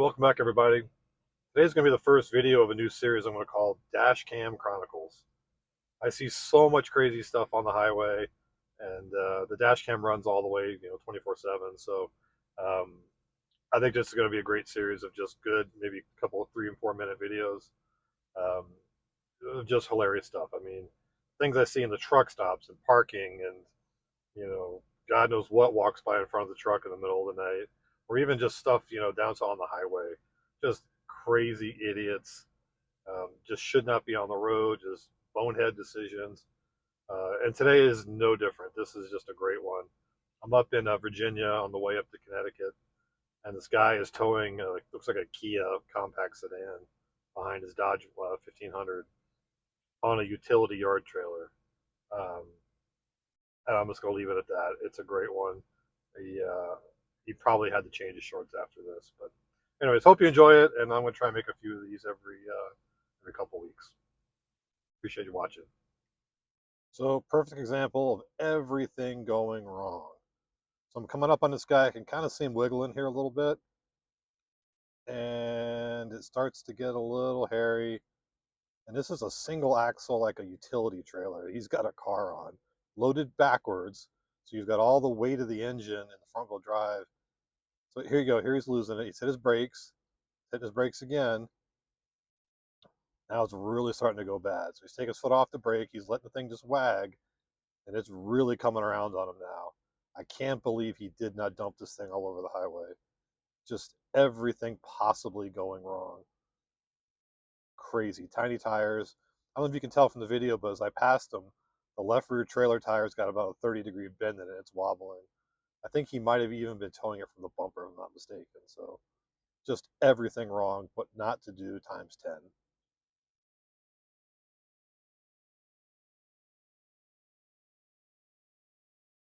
Welcome back, everybody. Today's going to be the first video of a new series I'm going to call DashCam Chronicles. I see so much crazy stuff on the highway, and the DashCam runs all the way, 24/7. So um, I think this is going to be a great series of just good, maybe a couple of 3 and 4 minute videos, um, of just hilarious stuff. I mean, things I see in the truck stops and parking, and God knows what walks by in front of the truck in the middle of the night, or even just stuff, down on the highway. Just crazy idiots. Just should not be on the road. Just bonehead decisions. And today is no different. This is just a great one. I'm up in Virginia on the way up to Connecticut, and this guy is towing, looks like a Kia compact sedan behind his Dodge 1500 on a utility yard trailer. Um, and I'm just gonna leave it at that. It's a great one. He probably had to change his shorts after this, but anyways, hope you enjoy it, and I'm gonna try and make a few of these every couple weeks. Appreciate you watching. So, perfect example of everything going wrong. So I'm coming up on this guy. I can kind of see him wiggling here a little bit, and it starts to get a little hairy. And this is a single axle, like a utility trailer. He's got a car on, loaded backwards. So you've got all the weight of the engine in the front wheel drive. So here you go. Here he's losing it. He's hit his brakes, hitting his brakes again. Now it's really starting to go bad. So he's taking his foot off the brake. He's letting the thing just wag, and it's really coming around on him now. I can't believe he did not dump this thing all over the highway. Just everything possibly going wrong. Crazy. Tiny tires. I don't know if you can tell from the video, but as I passed him, the left rear trailer tire's got about a 30-degree bend in it. It's wobbling. I think he might have even been towing it from the bumper, if I'm not mistaken. So just everything wrong, but not to do times 10.